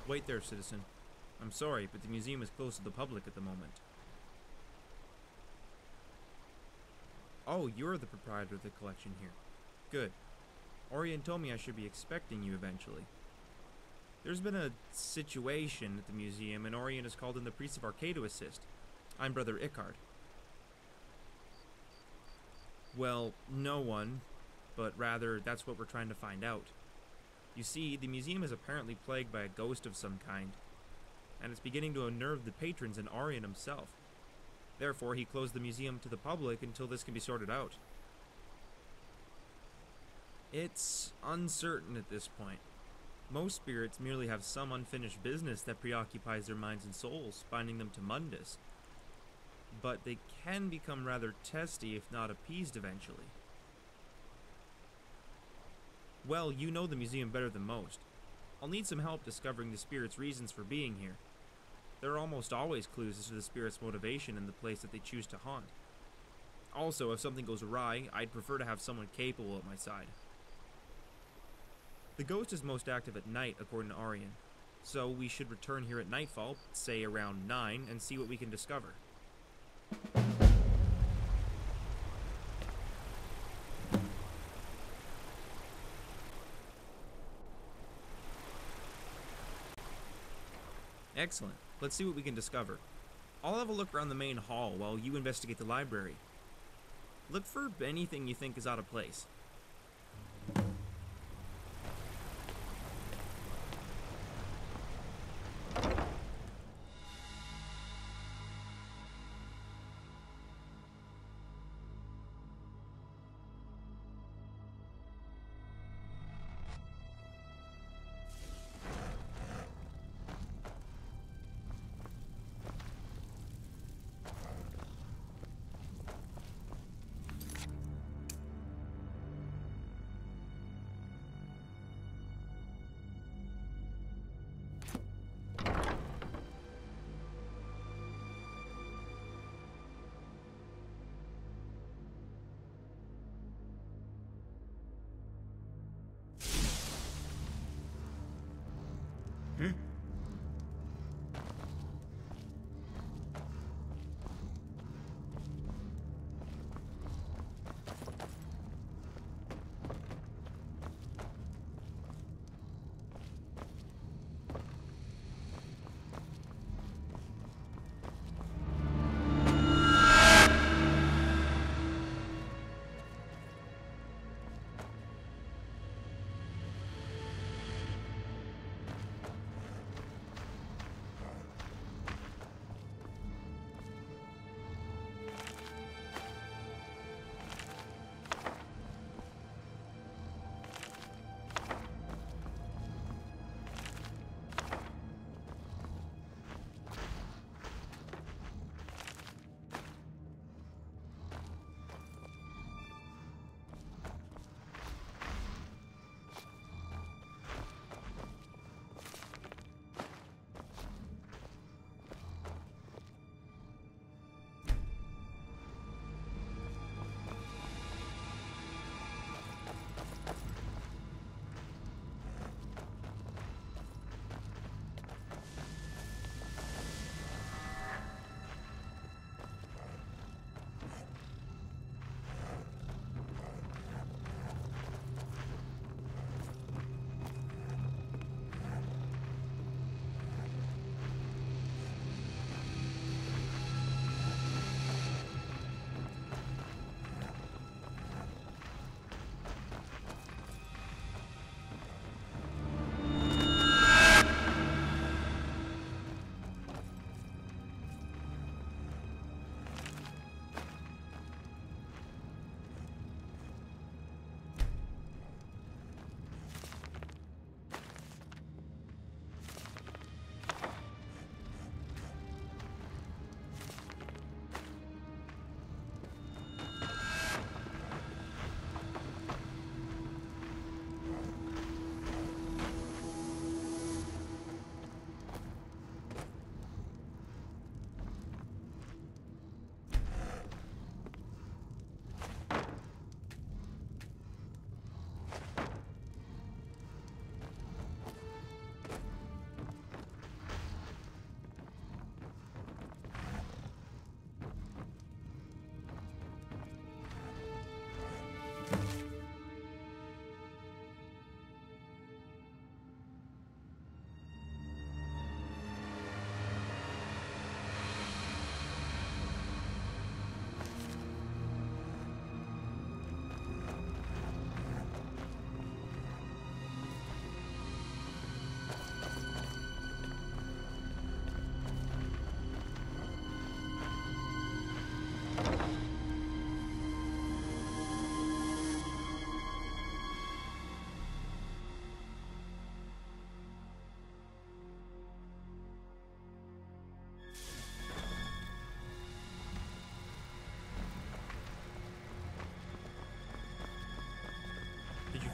Wait there, citizen. I'm sorry, but the museum is closed to the public at the moment. Oh, you're the proprietor of the collection here. Good. Orion told me I should be expecting you eventually. There's been a situation at the museum, and Orion has called in the priest of Arcade to assist. I'm Brother Icard. Well, no one, but rather that's what we're trying to find out. You see, the museum is apparently plagued by a ghost of some kind, and it's beginning to unnerve the patrons and Orion himself. Therefore, he closed the museum to the public until this can be sorted out. It's uncertain at this point. Most spirits merely have some unfinished business that preoccupies their minds and souls, binding them to Mundus. But they can become rather testy if not appeased eventually. Well, you know the museum better than most. I'll need some help discovering the spirit's reasons for being here. There are almost always clues as to the spirit's motivation in the place that they choose to haunt. Also, if something goes awry, I'd prefer to have someone capable at my side. The ghost is most active at night, according to Orion, so we should return here at nightfall, say around 9, and see what we can discover. Excellent. Let's see what we can discover. I'll have a look around the main hall while you investigate the library. Look for anything you think is out of place.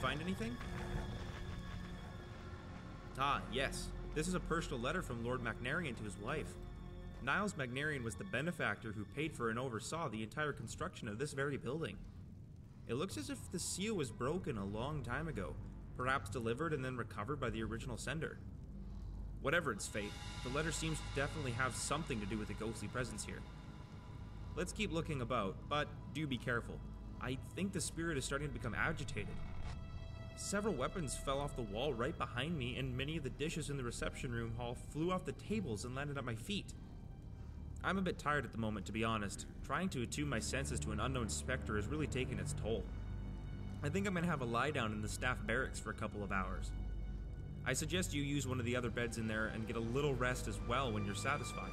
find anything? Ah, yes. This is a personal letter from Lord Macnarian to his wife. Niles Macnarian was the benefactor who paid for and oversaw the entire construction of this very building. It looks as if the seal was broken a long time ago, perhaps delivered and then recovered by the original sender. Whatever its fate, the letter seems to definitely have something to do with the ghostly presence here. Let's keep looking about, but do be careful. I think the spirit is starting to become agitated. Several weapons fell off the wall right behind me, and many of the dishes in the reception room hall flew off the tables and landed at my feet. I'm a bit tired at the moment, to be honest. Trying to attune my senses to an unknown specter has really taken its toll. I think I'm gonna have a lie down in the staff barracks for a couple of hours. I suggest you use one of the other beds in there and get a little rest as well when you're satisfied.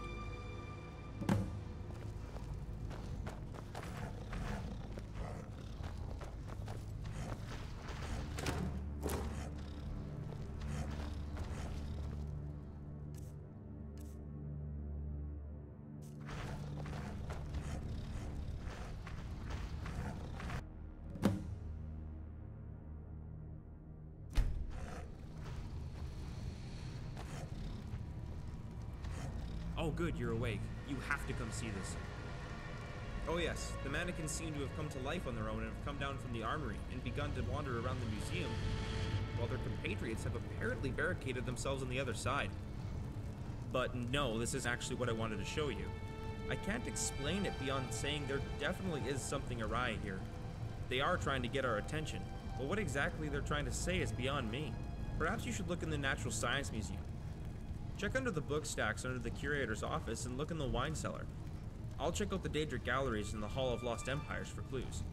Oh good, you're awake. You have to come see this. Oh yes, the mannequins seem to have come to life on their own and have come down from the armory and begun to wander around the museum, while their compatriots have apparently barricaded themselves on the other side. But no, this is actually what I wanted to show you. I can't explain it beyond saying there definitely is something awry here. They are trying to get our attention, but what exactly they're trying to say is beyond me. Perhaps you should look in the Natural Science Museum. Check under the book stacks under the curator's office and look in the wine cellar. I'll check out the Daedric galleries in the Hall of Lost Empires for clues.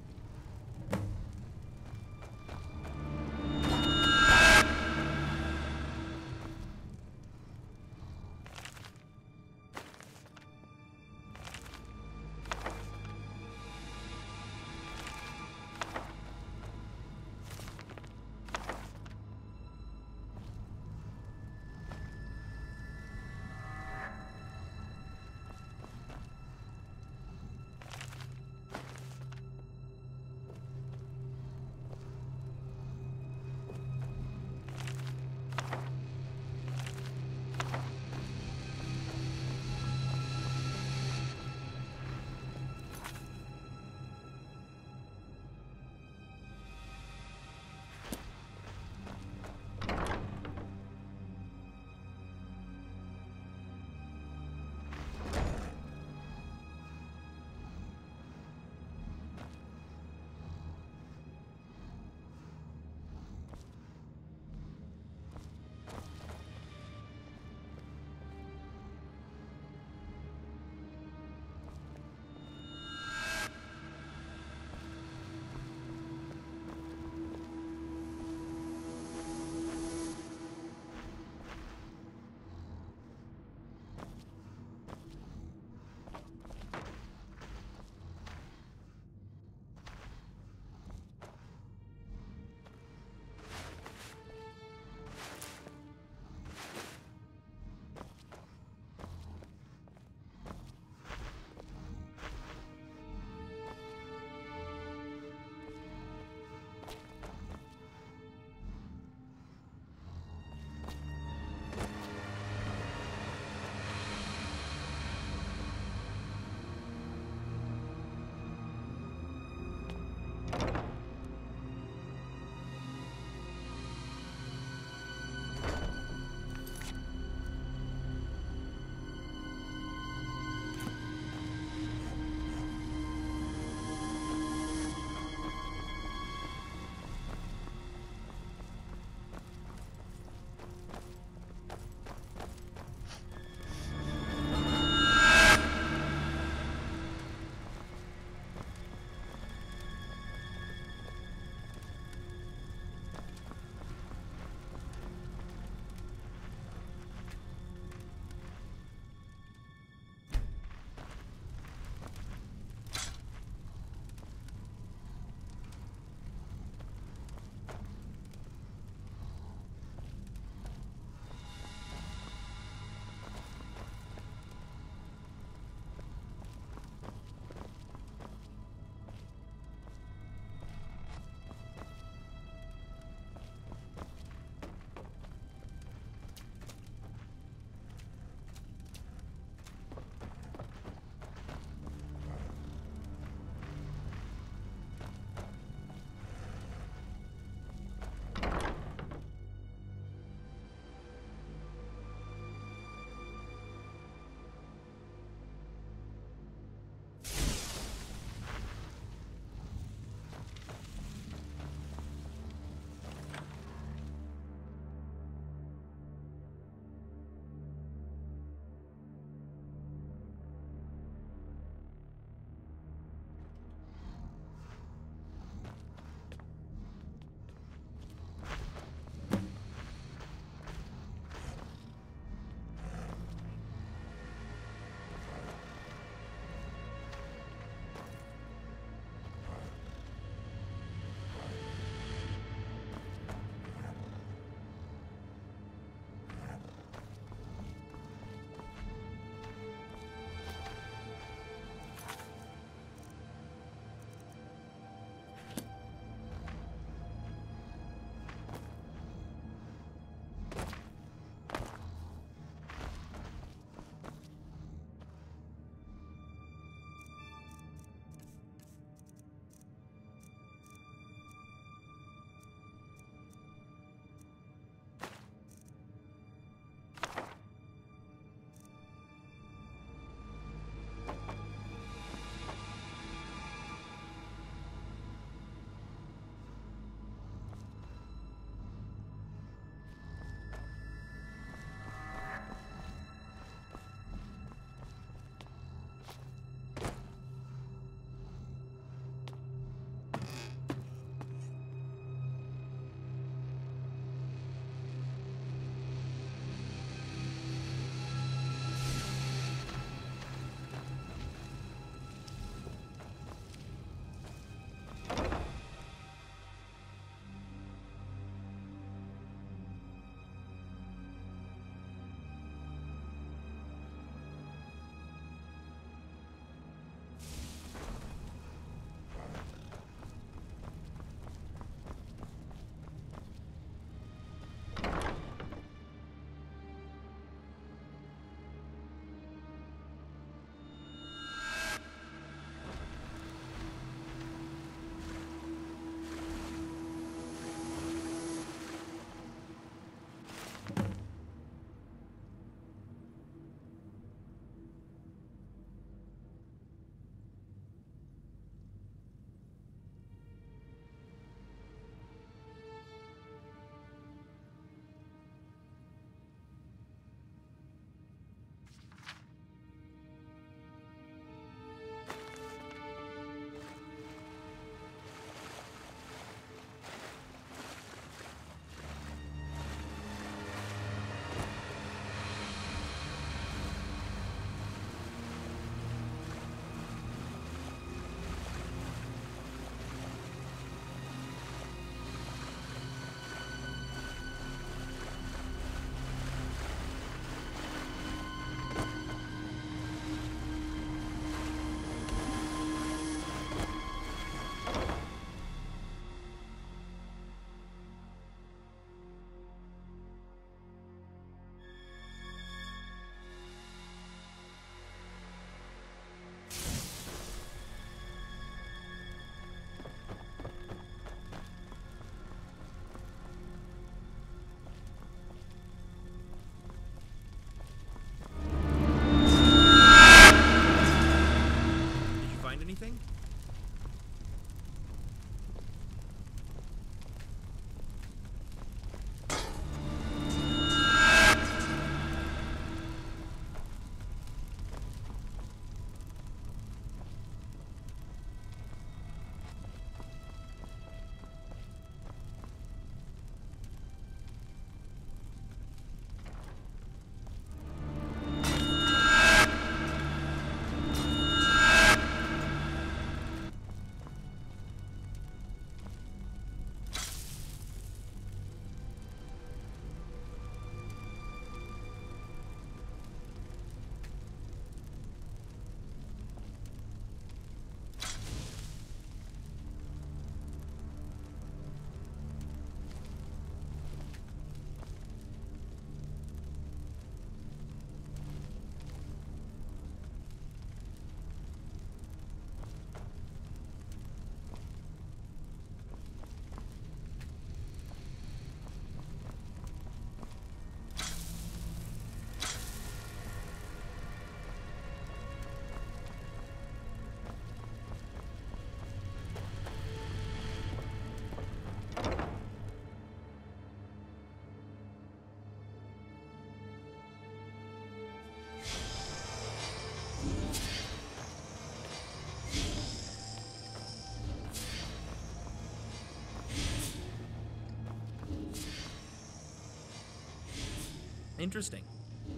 Interesting.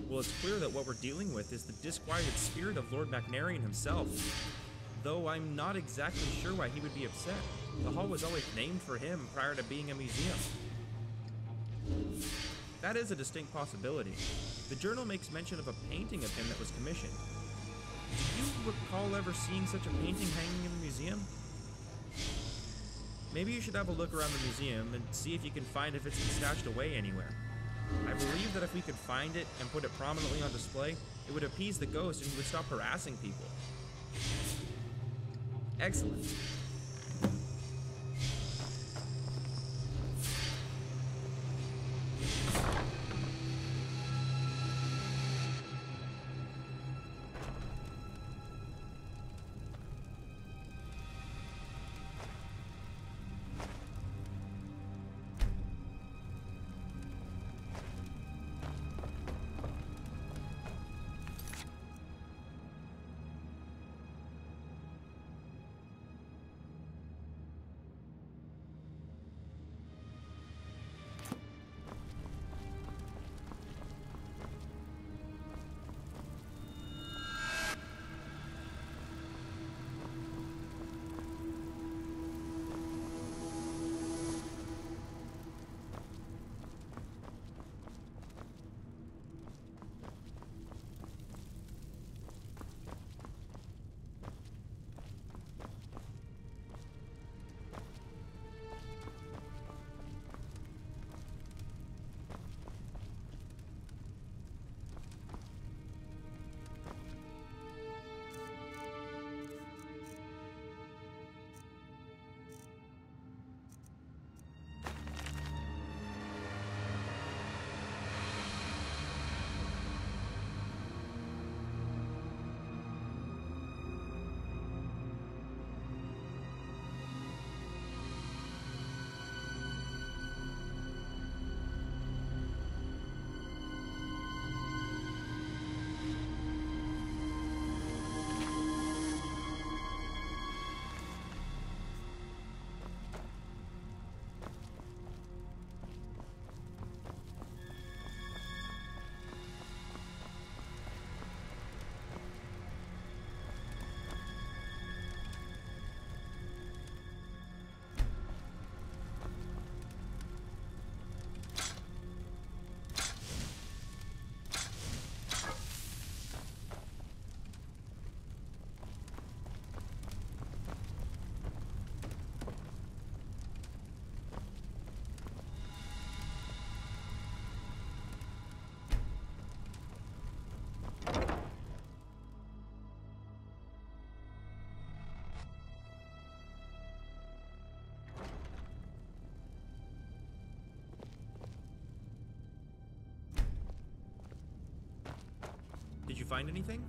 Well, it's clear that what we're dealing with is the disquieted spirit of Lord Macnarian himself. Though I'm not exactly sure why he would be upset. The hall was always named for him prior to being a museum. That is a distinct possibility. The journal makes mention of a painting of him that was commissioned. Do you recall ever seeing such a painting hanging in the museum? Maybe you should have a look around the museum and see if you can find if it's been stashed away anywhere. I believe that if we could find it and put it prominently on display, it would appease the ghost and he would stop harassing people. Excellent. Did you find anything?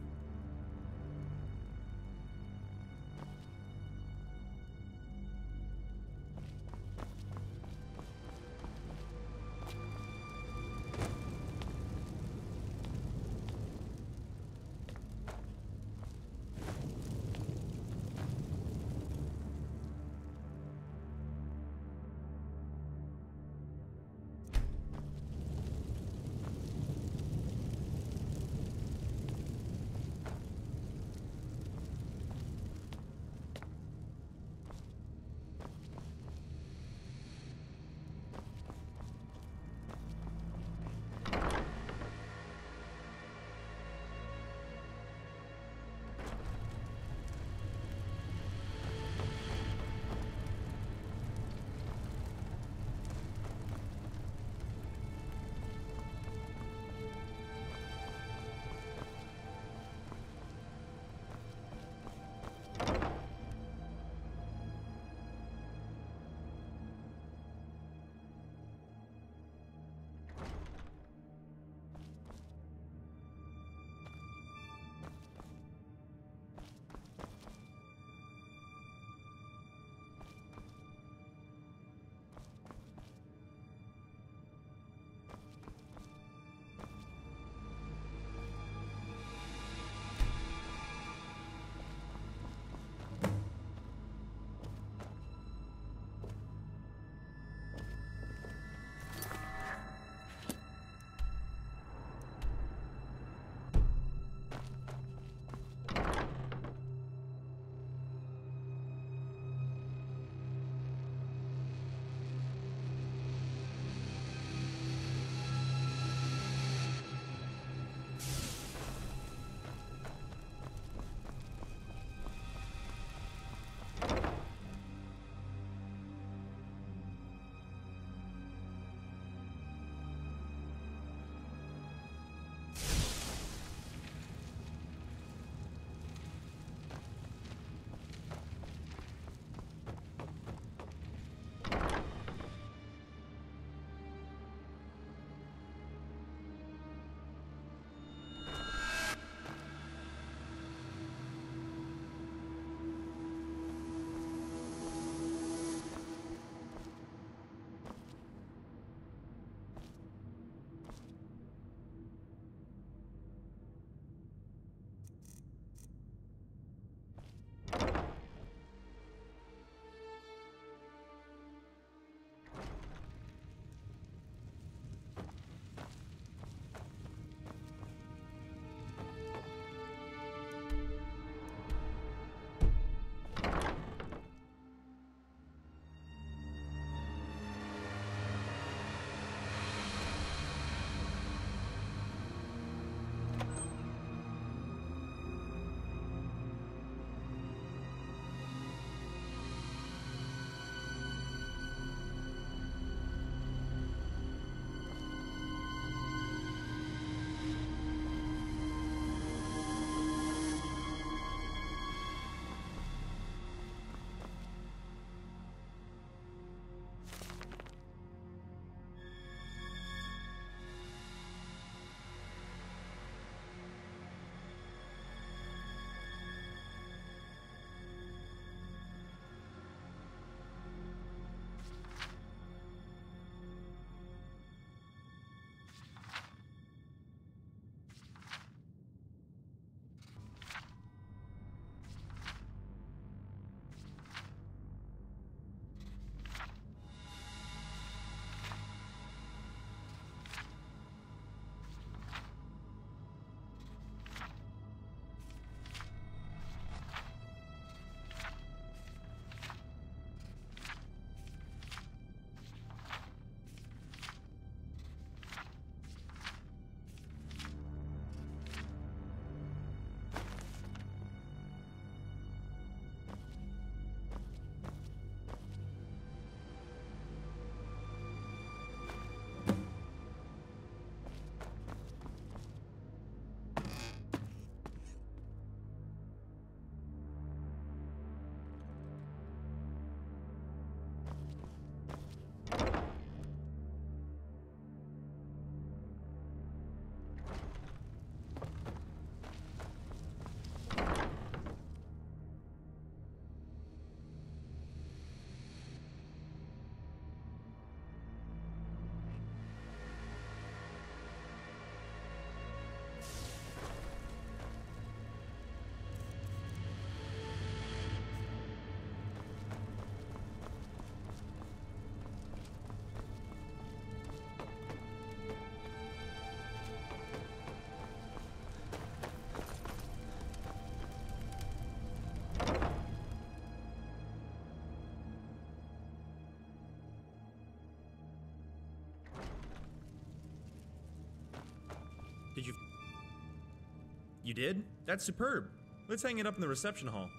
You did? That's superb. Let's hang it up in the reception hall.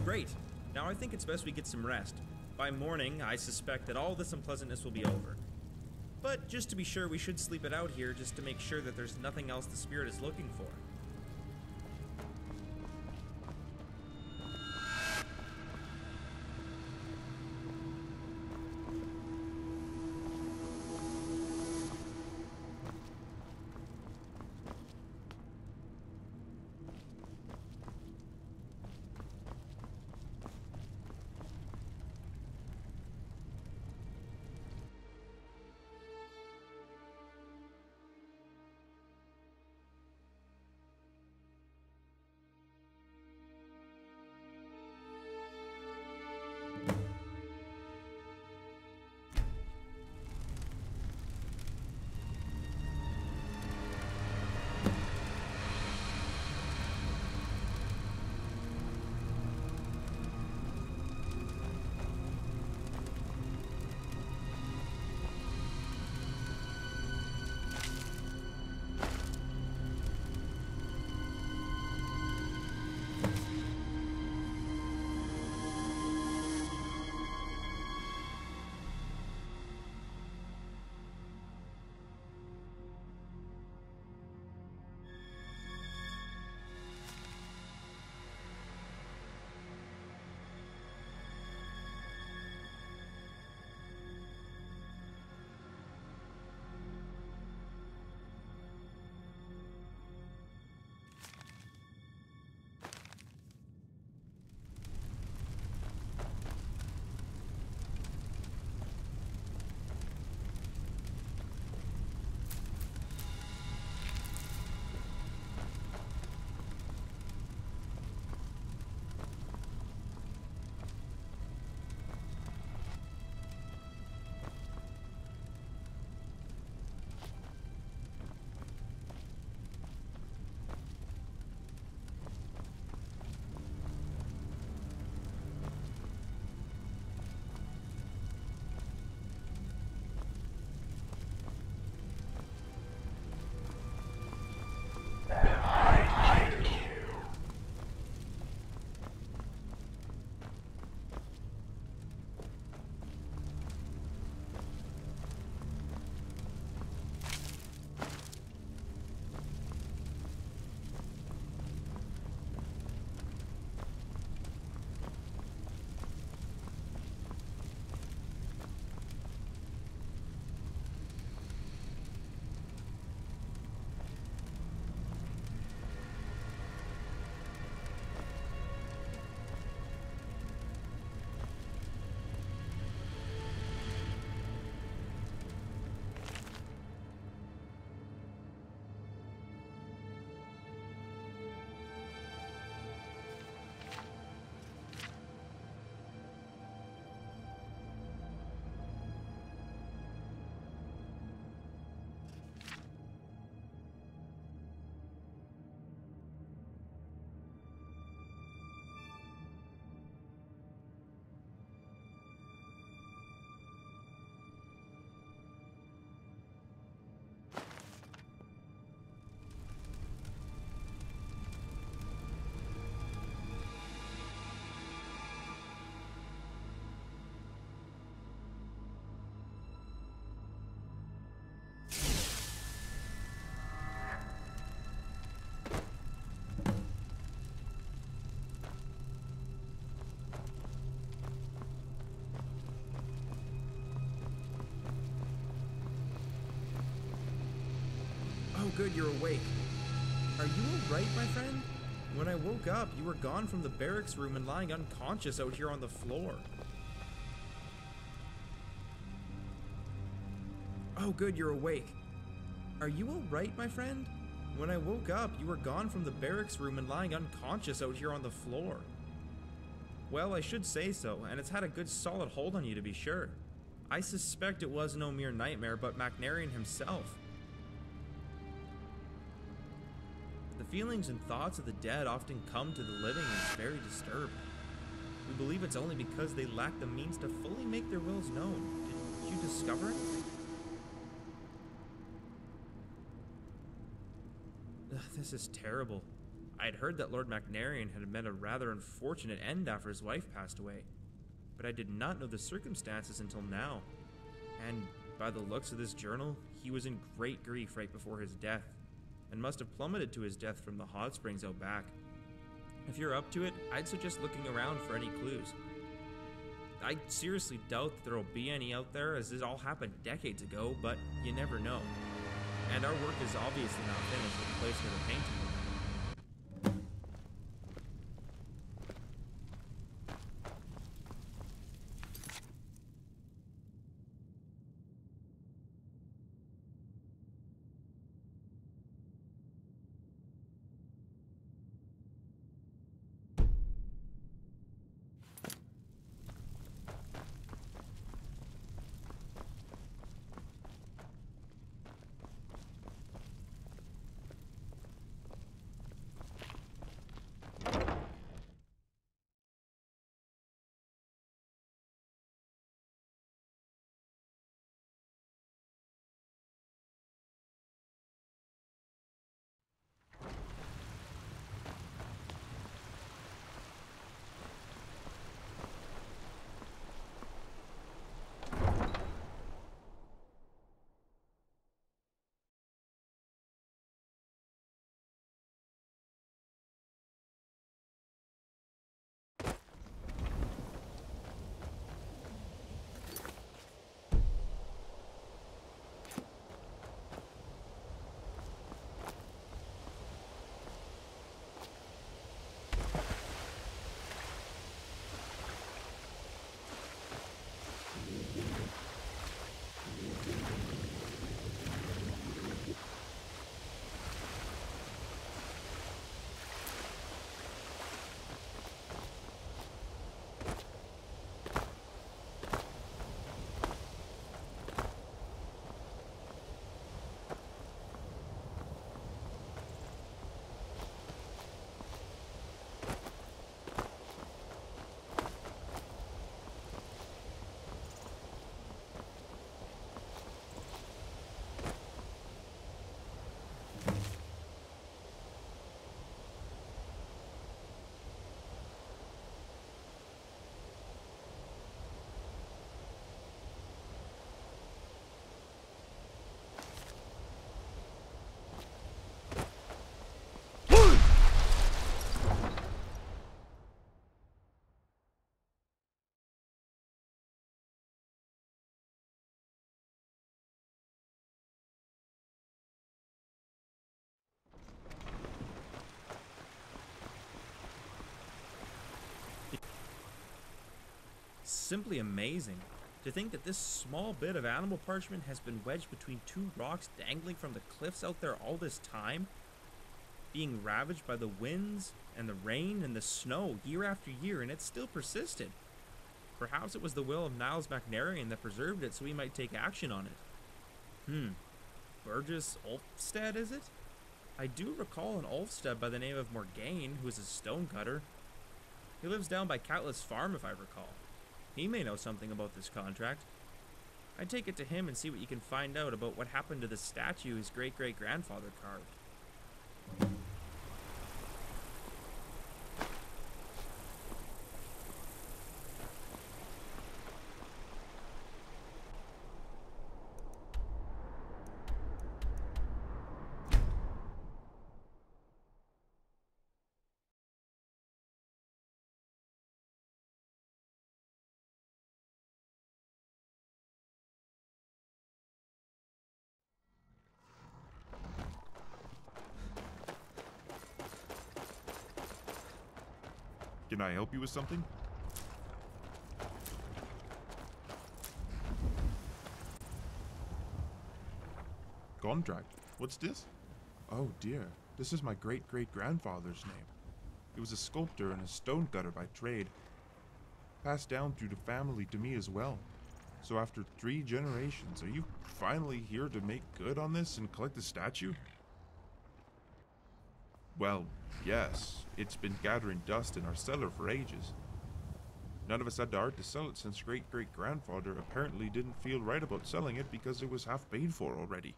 Great. Now I think it's best we get some rest. By morning, I suspect that all this unpleasantness will be over. But just to be sure, we should sleep it out here just to make sure that there's nothing else the spirit is looking for. good, you're awake. Are you alright, my friend? When I woke up, you were gone from the barracks room and lying unconscious out here on the floor. Oh good, you're awake. Are you alright, my friend? When I woke up, you were gone from the barracks room and lying unconscious out here on the floor. Well, I should say so, and it's had a good solid hold on you to be sure. I suspect it was no mere nightmare, but ᵯᴑᴆᴆᴇᴆ himself. The feelings and thoughts of the dead often come to the living and it's very disturbing. We believe it's only because they lack the means to fully make their wills known. Did you discover anything? This is terrible. I had heard that Lord ᵯᴑᴆᴇᴆ had met a rather unfortunate end after his wife passed away, but I did not know the circumstances until now. And by the looks of this journal, he was in great grief right before his death, and must have plummeted to his death from the hot springs out back. If you're up to it, I'd suggest looking around for any clues. I seriously doubt that there will be any out there, as this all happened decades ago, but you never know. And our work is obviously not finished with the place for the painting. Simply amazing. To think that this small bit of animal parchment has been wedged between two rocks dangling from the cliffs out there all this time, being ravaged by the winds and the rain and the snow year after year, and it still persisted. Perhaps it was the will of Niles ᵯᴑᴆᴇᴆ that preserved it so he might take action on it. Burgess Ulfstead, is it? I do recall an Ulfstead by the name of Morgaine, who is a stonecutter. He lives down by Catless Farm, if I recall. He may know something about this contract. I'd take it to him and see what you can find out about what happened to the statue his great-great-grandfather carved. Can I help you with something? Contract? What's this? Oh dear, this is my great-great-grandfather's name. He was a sculptor and a stonecutter by trade. Passed down through the family to me as well. So after 3 generations, are you finally here to make good on this and collect the statue? Well, yes. It's been gathering dust in our cellar for ages. None of us had the art to sell it since great-great-grandfather apparently didn't feel right about selling it because it was half paid for already.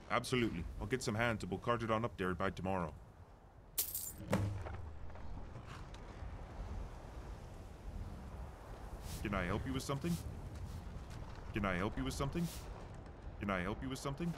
Absolutely. I'll get some hands and we'll cart it on up there by tomorrow. Can I help you with something? Can I help you with something? Can I help you with something?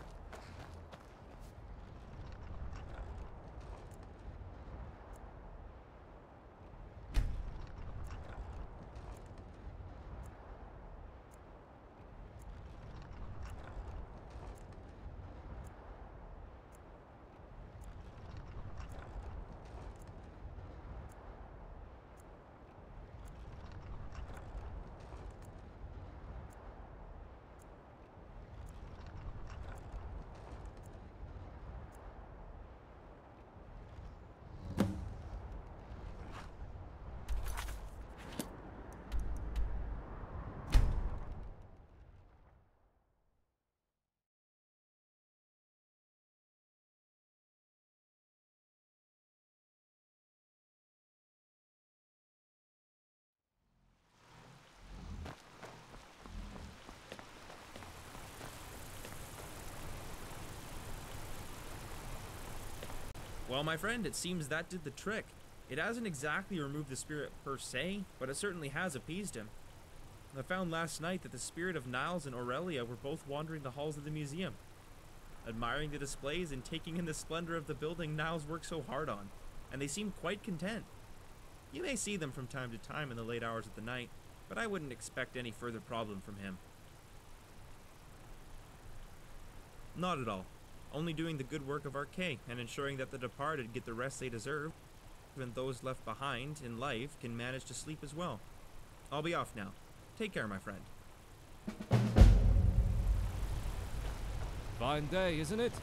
Well, my friend, it seems that did the trick. It hasn't exactly removed the spirit per se, but it certainly has appeased him. I found last night that the spirit of Niles and Aurelia were both wandering the halls of the museum, admiring the displays and taking in the splendor of the building Niles worked so hard on, and they seemed quite content. You may see them from time to time in the late hours of the night, but I wouldn't expect any further problem from him. Not at all. Only doing the good work of Arcane and ensuring that the departed get the rest they deserve, and those left behind in life can manage to sleep as well. I'll be off now. Take care, my friend. Fine day, isn't it?